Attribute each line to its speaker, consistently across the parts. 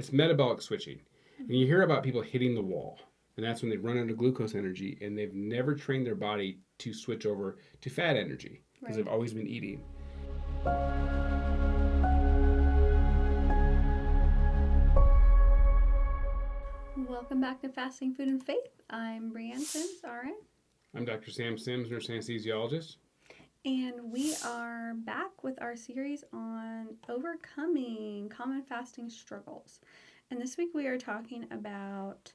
Speaker 1: It's metabolic switching. And you hear about people hitting the wall. And that's when they run out of glucose energy and they've never trained their body to switch over to fat energy because they've always been eating.
Speaker 2: Welcome back to Fasting, Food, and Faith. I'm Brianne Sims, RN.
Speaker 1: I'm Dr. Sam Sims, nurse anesthesiologist.
Speaker 2: And we are back with our series on overcoming common fasting struggles. And this week we are talking about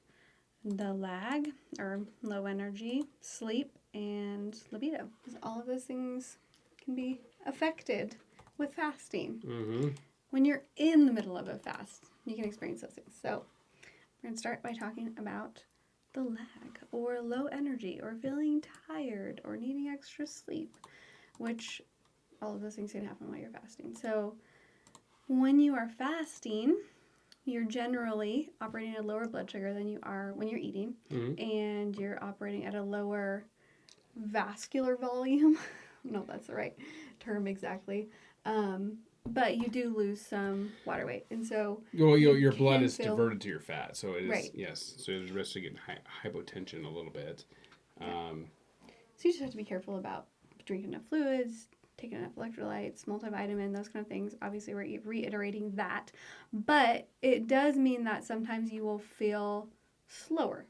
Speaker 2: the lag, or low energy, sleep, and libido. All of those things can be affected with fasting.
Speaker 1: Mm-hmm.
Speaker 2: When you're in the middle of a fast, you can experience those things. So we're going to start by talking about the lag, or low energy, or feeling tired, or needing extra sleep, which all of those things can happen while you're fasting. So when you are fasting, you're generally operating at a lower blood sugar than you are when you're eating, and you're operating at a lower vascular volume. I don't know if that's the right term exactly. But you do lose some water weight. And so
Speaker 1: your blood is diverted to your fat. So it is,
Speaker 2: right.
Speaker 1: Yes. So there's risk of getting hypotension a little bit.
Speaker 2: So you just have to be careful about drinking enough fluids, taking enough electrolytes, multivitamin, those kind of things. Obviously, we're reiterating that. But it does mean that sometimes you will feel slower.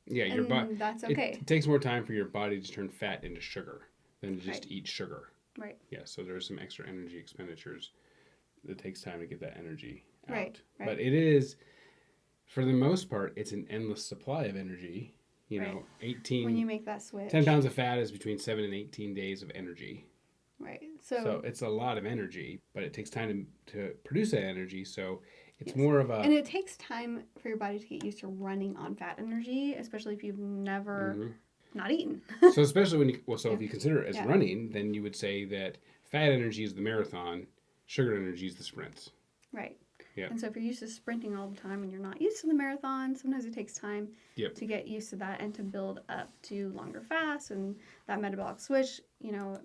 Speaker 1: Yeah, your body.
Speaker 2: That's okay.
Speaker 1: It takes more time for your body to turn fat into sugar than to just eat sugar.
Speaker 2: Right.
Speaker 1: Yeah, so there's some extra energy expenditures. It takes time to get that energy out.
Speaker 2: Right.
Speaker 1: But it is, for the most part, it's an endless supply of energy. You know, 18...
Speaker 2: When you make that switch.
Speaker 1: 10 pounds of fat is between 7 and 18 days of energy.
Speaker 2: Right.
Speaker 1: So it's a lot of energy, but it takes time to produce that energy, so it's more of a...
Speaker 2: And it takes time for your body to get used to running on fat energy, especially if you've never not eaten.
Speaker 1: So especially when you... Well, so if you consider it as running, then you would say that fat energy is the marathon, sugar energy is the sprints.
Speaker 2: Right.
Speaker 1: Yeah.
Speaker 2: And so if you're used to sprinting all the time and you're not used to the marathon, sometimes it takes time to get used to that and to build up to longer fasts and that metabolic switch,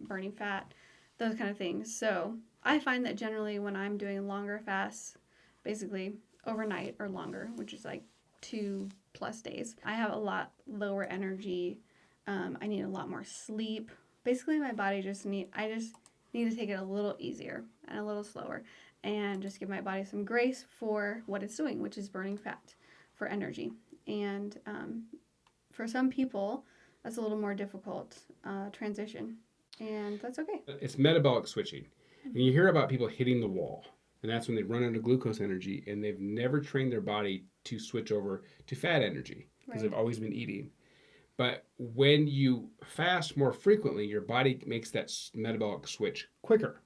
Speaker 2: burning fat, those kind of things. So I find that generally when I'm doing longer fasts, basically overnight or longer, which is like 2+ days, I have a lot lower energy. I need a lot more sleep. Basically, my body I just need to take it a little easier and a little slower and just give my body some grace for what it's doing, which is burning fat for energy. And for some people, that's a little more difficult transition, and that's okay.
Speaker 1: It's metabolic switching. And you hear about people hitting the wall, and that's when they run out of glucose energy, and they've never trained their body to switch over to fat energy because they've always been eating. But when you fast more frequently, your body makes that metabolic switch quicker.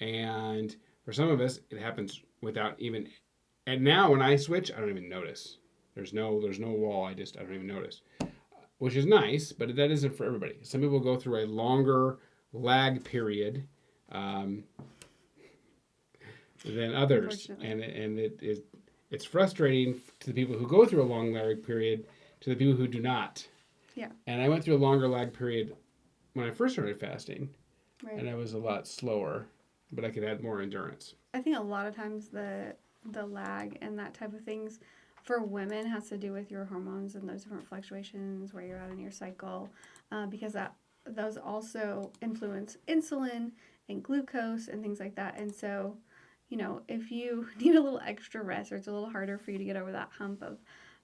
Speaker 1: And for some of us, it happens without even... And now when I switch, I don't even notice. There's no wall. I don't even notice. Which is nice, but that isn't for everybody. Some people go through a longer lag period than others. And it's frustrating to the people who go through a long lag period to the people who do not.
Speaker 2: Yeah.
Speaker 1: And I went through a longer lag period when I first started fasting. Right. And I was a lot slower, but I could add more endurance.
Speaker 2: I think a lot of times the lag and that type of things for women has to do with your hormones and those different fluctuations where you're at in your cycle, because those also influence insulin and glucose and things like that. And so, if you need a little extra rest or it's a little harder for you to get over that hump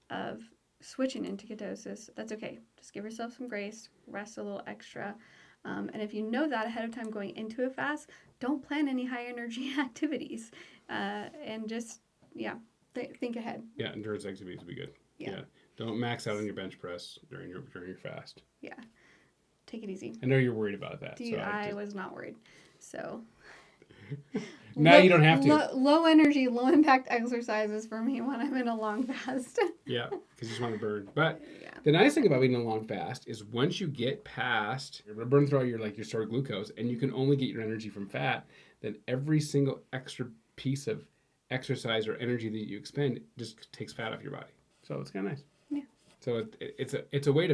Speaker 2: of switching into ketosis, that's okay. Just give yourself some grace, rest a little extra. And if you know that ahead of time going into a fast, don't plan any high energy activities. And just, think ahead.
Speaker 1: Yeah, endurance activities would be good. Yeah. Don't max out on your bench press during your fast.
Speaker 2: Yeah. Take it easy.
Speaker 1: I know you're worried about that.
Speaker 2: I was not worried. So...
Speaker 1: Now you don't have to.
Speaker 2: Low energy, low impact exercises for me when I'm in a long fast.
Speaker 1: Yeah, because you just want to burn. But the nice thing about being in a long fast is once you get past, you're going to burn through all your stored glucose, and you can only get your energy from fat, then every single extra piece of exercise or energy that you expend just takes fat off your body. So it's kind of nice.
Speaker 2: Yeah.
Speaker 1: So it's a way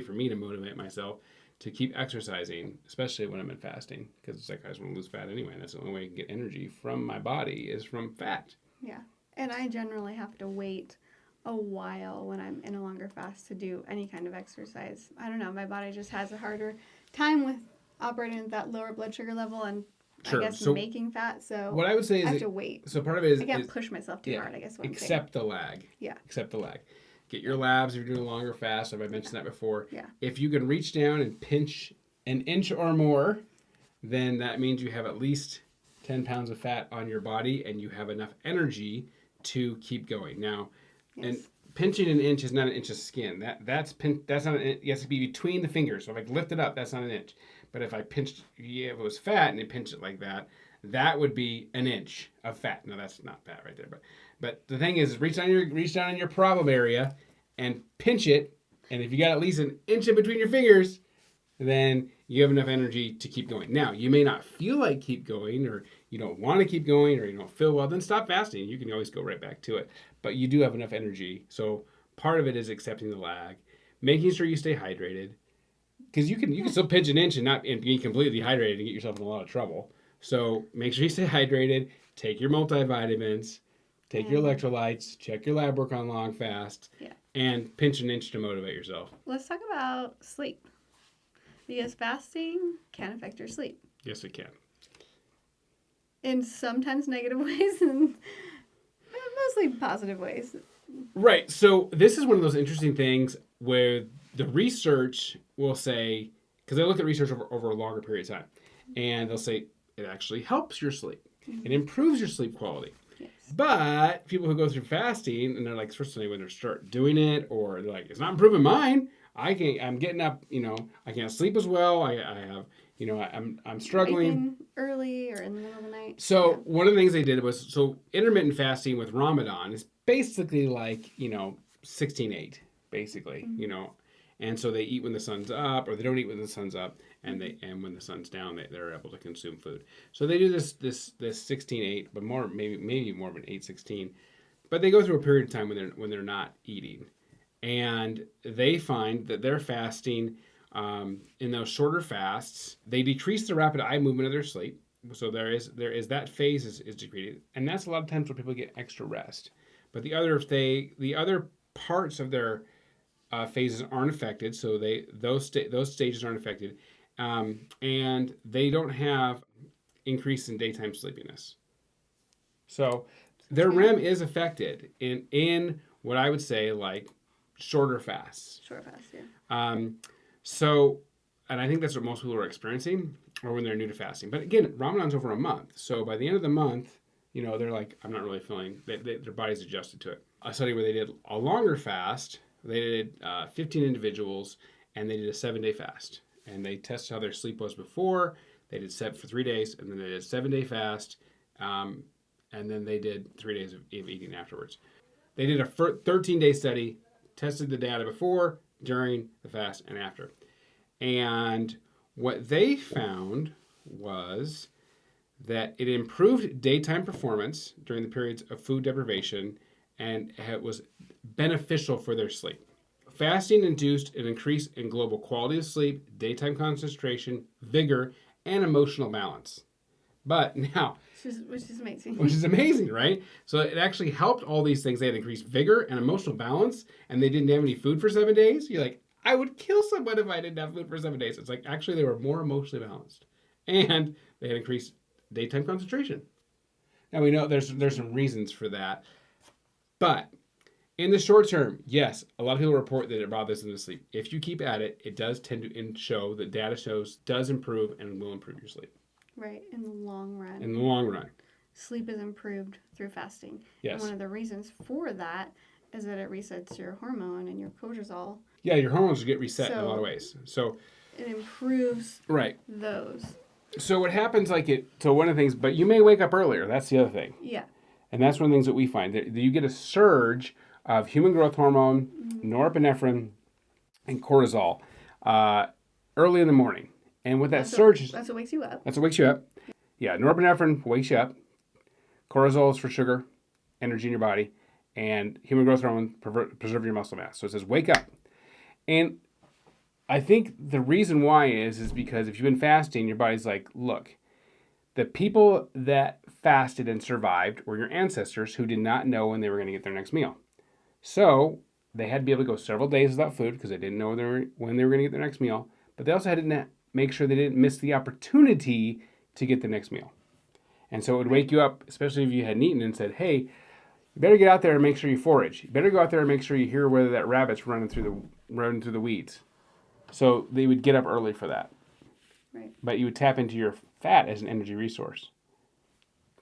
Speaker 1: for me to motivate myself to keep exercising, especially when I'm in fasting, because it's like I just want to lose fat anyway, and that's the only way I can get energy from my body is from fat.
Speaker 2: Yeah. And I generally have to wait a while when I'm in a longer fast to do any kind of exercise. I don't know, my body just has a harder time with operating at that lower blood sugar level and
Speaker 1: Sure.
Speaker 2: I guess
Speaker 1: So
Speaker 2: making fat. So
Speaker 1: what I would say is
Speaker 2: I have to wait.
Speaker 1: So part of it is
Speaker 2: I can't
Speaker 1: is,
Speaker 2: push myself too hard, I guess what
Speaker 1: accept the lag.
Speaker 2: Yeah.
Speaker 1: Accept the lag. Get your labs if you're doing a longer fast. I've mentioned that before.
Speaker 2: Yeah.
Speaker 1: If you can reach down and pinch an inch or more, then that means you have at least 10 pounds of fat on your body and you have enough energy to keep going. Now, and pinching an inch is not an inch of skin. That's not an inch. It has to be between the fingers. So if I lift it up, that's not an inch. But if I pinched, if it was fat and I pinch it like that, that would be an inch of fat. No, that's not fat right there. But the thing is, reach down in your problem area and pinch it. And if you got at least an inch in between your fingers, then you have enough energy to keep going. Now, you may not feel like keep going, or you don't want to keep going, or you don't feel well, then stop fasting. You can always go right back to it. But you do have enough energy. So part of it is accepting the lag, making sure you stay hydrated. Because you can still pinch an inch and be completely hydrated and get yourself in a lot of trouble. So make sure you stay hydrated, take your multivitamins, take your electrolytes, check your lab work on long fast, and pinch an inch to motivate yourself.
Speaker 2: Let's talk about sleep. Because fasting can affect your sleep.
Speaker 1: Yes, it can.
Speaker 2: In sometimes negative ways and mostly positive ways.
Speaker 1: Right. So this is one of those interesting things where the research will say, because they look at research over a longer period of time, and they'll say it actually helps your sleep. It improves your sleep quality.
Speaker 2: Yes.
Speaker 1: But people who go through fasting, and they're like, especially when they start doing it, or they're like, it's not improving mine. I'm getting up, I can't sleep as well. I have, I'm struggling.
Speaker 2: Early or in the middle of the night.
Speaker 1: So one of the things they did was, intermittent fasting with Ramadan is basically like, 16-8, basically, and so they eat when the sun's up, or they don't eat when the sun's up, and when the sun's down, they're able to consume food. So they do this 16-8, but maybe more of an 8-16, but they go through a period of time when they're not eating. And they find that their fasting, in those shorter fasts, they decrease the rapid eye movement of their sleep. So there is that phase is decreased, and that's a lot of times where people get extra rest. But the other parts of their phases aren't affected. So those stages aren't affected, and they don't have increase in daytime sleepiness. So their REM is affected in what I would say like shorter fasts.
Speaker 2: Short fast, yeah.
Speaker 1: So, and I think that's what most people are experiencing, or when they're new to fasting. But again, Ramadan's over a month. So by the end of the month, they're like, I'm not really feeling, their body's adjusted to it. A study where they did a longer fast, they did 15 individuals, and they did a 7-day fast. And they tested how their sleep was before. They did set for 3 days, and then they did a 7-day fast, and then they did 3 days of eating afterwards. They did a 13-day study, tested the data before, during the fast, and after. And what they found was that it improved daytime performance during the periods of food deprivation, and it was beneficial for their sleep. Fasting induced an increase in global quality of sleep, daytime concentration, vigor, and emotional balance. But now,
Speaker 2: which is amazing.
Speaker 1: Which is amazing, right? So it actually helped all these things. They had increased vigor and emotional balance, and they didn't have any food for 7 days. You're like, I would kill someone if I didn't have food for 7 days. It's like, actually, they were more emotionally balanced. And they had increased daytime concentration. Now, we know there's some reasons for that. But in the short term, yes, a lot of people report that it bothers them to sleep. If you keep at it, it does tend to show, that data shows, does improve and will improve your sleep.
Speaker 2: Right, in the long run.
Speaker 1: In the long run.
Speaker 2: Sleep is improved through fasting.
Speaker 1: Yes.
Speaker 2: And one of the reasons for that is that it resets your hormone and your cortisol.
Speaker 1: Yeah, your hormones get reset in a lot of ways. So
Speaker 2: it improves those.
Speaker 1: So what happens so one of the things, but you may wake up earlier. That's the other thing.
Speaker 2: Yeah.
Speaker 1: And that's one of the things that we find. That you get a surge of human growth hormone, norepinephrine, and cortisol early in the morning. And with that surge...
Speaker 2: That's what wakes you up.
Speaker 1: That's what wakes you up. Yeah, norepinephrine wakes you up. Cortisol is for sugar, energy in your body. And human growth hormone, preserve your muscle mass. So it says, wake up. And I think the reason why is because if you've been fasting, your body's like, look, the people that fasted and survived were your ancestors who did not know when they were going to get their next meal. So they had to be able to go several days without food because they didn't know when they were going to get their next meal. But they also had to make sure they didn't miss the opportunity to get the next meal. And so it would wake you up, especially if you hadn't eaten, and said, hey, you better get out there and make sure you forage. You better go out there and make sure you hear whether that rabbit's running through the weeds. So they would get up early for that.
Speaker 2: Right.
Speaker 1: But you would tap into your fat as an energy resource.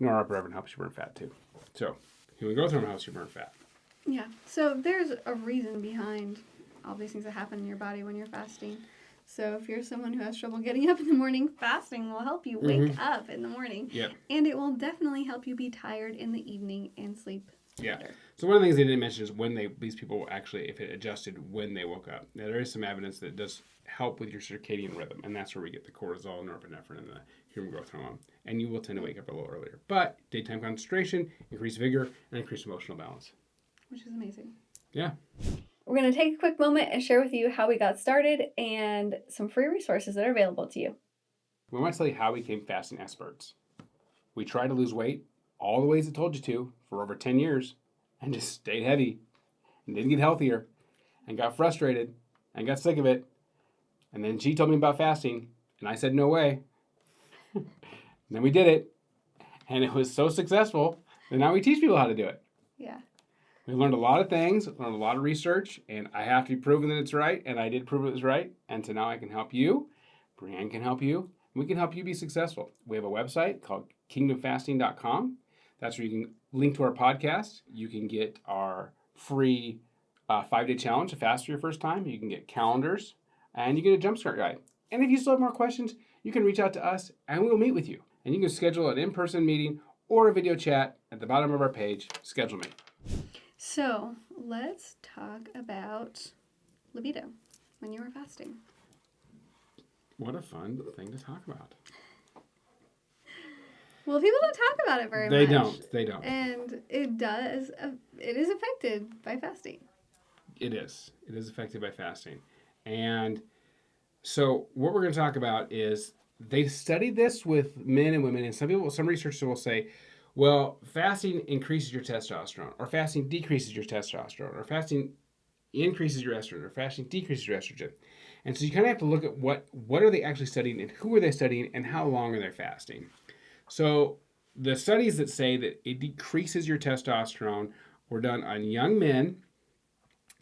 Speaker 1: Norepinephrine helps you burn fat too. So human growth hormone helps you burn fat.
Speaker 2: Yeah. So there's a reason behind all these things that happen in your body when you're fasting. So if you're someone who has trouble getting up in the morning, fasting will help you wake up in the morning.
Speaker 1: Yep.
Speaker 2: And it will definitely help you be tired in the evening and sleep better.
Speaker 1: So one of the things they didn't mention is when these people actually, if it adjusted when they woke up. Now there is some evidence that it does help with your circadian rhythm, and that's where we get the cortisol, norepinephrine, and the human growth hormone. And you will tend to wake up a little earlier. But daytime concentration, increased vigor, and increased emotional balance.
Speaker 2: Which is amazing.
Speaker 1: Yeah.
Speaker 2: We're going to take a quick moment and share with you how we got started and some free resources that are available to you.
Speaker 1: We want to tell you how we became fasting experts. We tried to lose weight all the ways it told you to for over 10 years and just stayed heavy and didn't get healthier and got frustrated and got sick of it. And then she told me about fasting and I said, no way. And then we did it and it was so successful that now we teach people how to do it.
Speaker 2: Yeah.
Speaker 1: We learned a lot of things, learned a lot of research, and I have to be proven that it's right, and I did prove it was right, and so now I can help you, Brianne can help you, and we can help you be successful. We have a website called kingdomfasting.com. That's where you can link to our podcast. You can get our free 5-day challenge to fast for your first time. You can get calendars, and you get a jumpstart guide. And if you still have more questions, you can reach out to us, and we will meet with you. And you can schedule an in-person meeting or a video chat at the bottom of our page, Schedule Me.
Speaker 2: So let's talk about libido when you were fasting.
Speaker 1: What a fun thing to talk about.
Speaker 2: Well, people don't talk about it very much.
Speaker 1: They don't.
Speaker 2: And it is affected by fasting.
Speaker 1: It is affected by fasting. And so what we're going to talk about is they studied this with men and women, and some researchers will say, well, fasting increases your testosterone, or fasting decreases your testosterone, or fasting increases your estrogen, or fasting decreases your estrogen. And so you kind of have to look at what are they actually studying, and who are they studying, and how long are they fasting. So the studies that say that it decreases your testosterone were done on young men,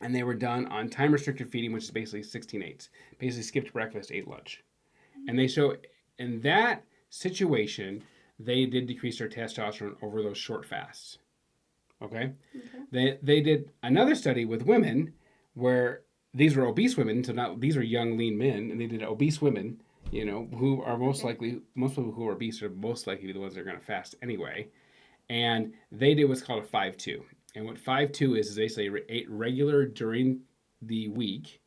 Speaker 1: and they were done on time-restricted feeding, which is basically 16/8. Basically skipped breakfast, ate lunch. And they show in that situation, they did decrease their testosterone over those short fasts. Okay? They did another study with women where these were obese women, so now these are young, lean men, and they did obese women, who are most people who are obese are most likely the ones that are going to fast anyway. And they did what's called a 5-2. And what 5-2 is basically ate regular during the week,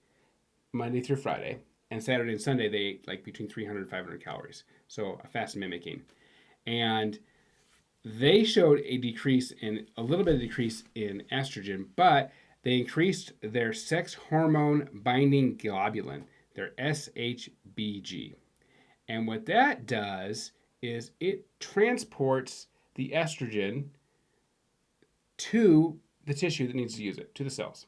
Speaker 1: Monday through Friday, and Saturday and Sunday they ate like between 300 and 500 calories. So a fast mimicking. And they showed a little bit of decrease in estrogen, but they increased their sex hormone binding globulin, their SHBG. And what that does is it transports the estrogen to the tissue that needs to use it, to the cells.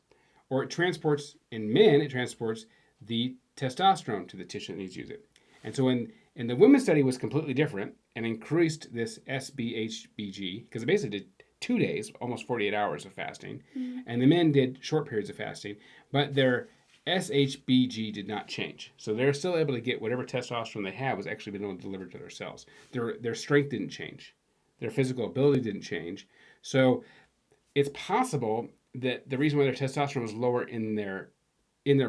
Speaker 1: Or in men, it transports the testosterone to the tissue that needs to use it. And so in the women's study was completely different and increased this SBHBG, because it basically did 2 days, almost 48 hours of fasting. Mm-hmm. And the men did short periods of fasting, but their SHBG did not change. So they're still able to get whatever testosterone they have was actually being able to deliver to their cells. Their strength didn't change. Their physical ability didn't change. So it's possible that the reason why their testosterone was lower in their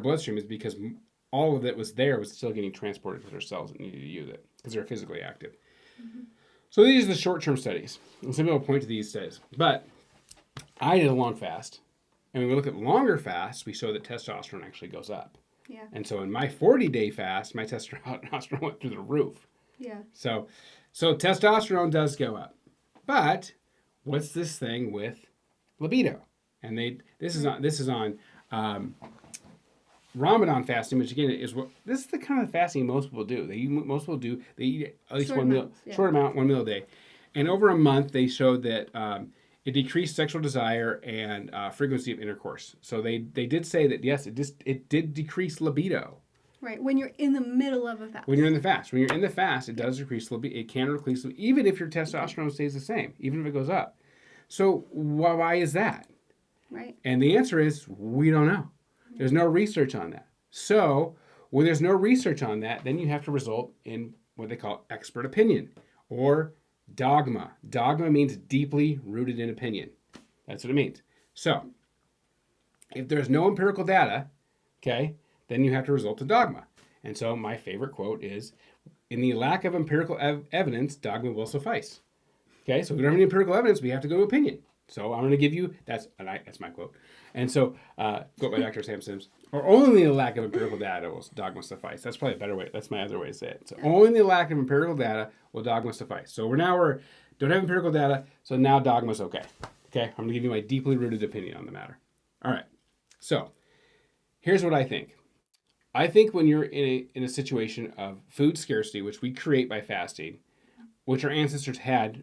Speaker 1: bloodstream is because all of that was still getting transported to their cells that needed to use it because they're physically active. Mm-hmm. So these are the short-term studies. And some people point to these studies. But I did a long fast. And when we look at longer fasts, we show that testosterone actually goes up. Yeah. And so in my 40-day fast, my testosterone went through the roof. Yeah. So testosterone does go up. But what's this thing with libido? And this is on Ramadan fasting, which again is this is the kind of fasting most people do. They eat at least one meal, short amount, 1 meal a day, and over a month they showed that it decreased sexual desire and frequency of intercourse. So they did say that yes, it did decrease libido.
Speaker 2: Right, when you're in the middle of a fast.
Speaker 1: When you're in the fast, it does decrease libido. It can decrease libido, even if your testosterone stays the same, even if it goes up. So why is that?
Speaker 2: Right.
Speaker 1: And the answer is we don't know. There's no research on that. So when there's no research on that, then you have to result in what they call expert opinion or dogma. Dogma means deeply rooted in opinion. That's what it means. So if there's no empirical data, okay, then you have to resort to dogma. And so my favorite quote is, in the lack of empirical evidence, dogma will suffice. Okay, so if we don't have any empirical evidence, we have to go to opinion. So I'm going to give you, that's my quote. And so, quote by Dr. Sam Sims, or only the lack of empirical data will dogma suffice. That's probably a better way. That's my other way to say it. So only the lack of empirical data will dogma suffice. So we're don't have empirical data, so now dogma's okay. Okay, I'm going to give you my deeply rooted opinion on the matter. All right, so here's what I think. I think when you're in a situation of food scarcity, which we create by fasting, which our ancestors had,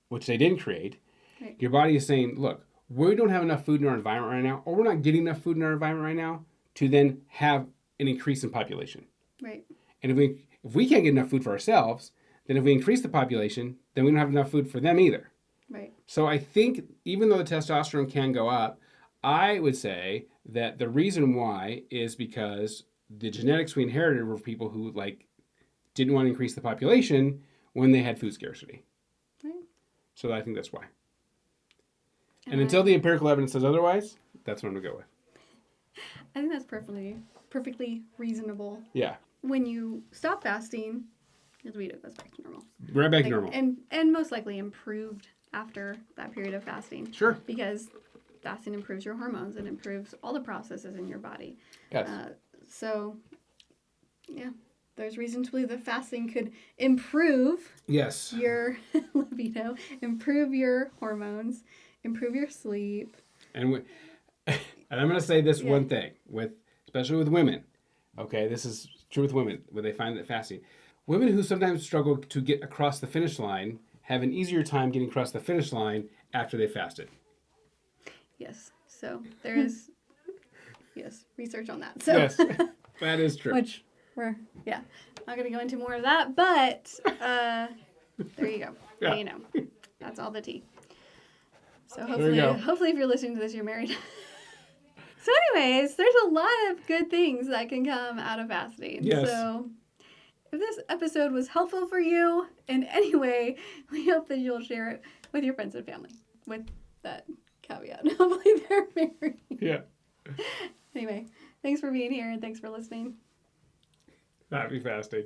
Speaker 1: which they didn't create, right. Your body is saying, look, we don't have enough food in our environment right now, or we're not getting enough food in our environment right now to then have an increase in population.
Speaker 2: Right.
Speaker 1: And if we can't get enough food for ourselves, then if we increase the population, then we don't have enough food for them either.
Speaker 2: Right.
Speaker 1: So I think even though the testosterone can go up, I would say that the reason why is because the genetics we inherited were people who didn't want to increase the population when they had food scarcity. Right. So I think that's why. And until the empirical evidence says otherwise, that's what I'm going to go with.
Speaker 2: I think that's perfectly reasonable.
Speaker 1: Yeah.
Speaker 2: When you stop fasting, your libido goes back to normal.
Speaker 1: Right back to normal.
Speaker 2: And most likely improved after that period of fasting.
Speaker 1: Sure.
Speaker 2: Because fasting improves your hormones and improves all the processes in your body.
Speaker 1: Yes.
Speaker 2: So, yeah. There's reason to believe that fasting could improve your libido, improve your hormones, improve your sleep.
Speaker 1: And I'm going to say this one thing, especially with women. Okay, this is true with women, where they find that fasting. Women who sometimes struggle to get across the finish line have an easier time getting across the finish line after they fasted.
Speaker 2: Yes. So there is, research on that. So
Speaker 1: yes, that is true.
Speaker 2: Which we're not going to go into more of that, but there you go. Yeah. You know, that's all the tea. So hopefully if you're listening to this, you're married. So anyways, there's a lot of good things that can come out of fasting.
Speaker 1: Yes.
Speaker 2: So if this episode was helpful for you in any way, we hope that you'll share it with your friends and family with that caveat. Hopefully they're married.
Speaker 1: Yeah.
Speaker 2: Anyway, thanks for being here and thanks for listening.
Speaker 1: Happy fasting.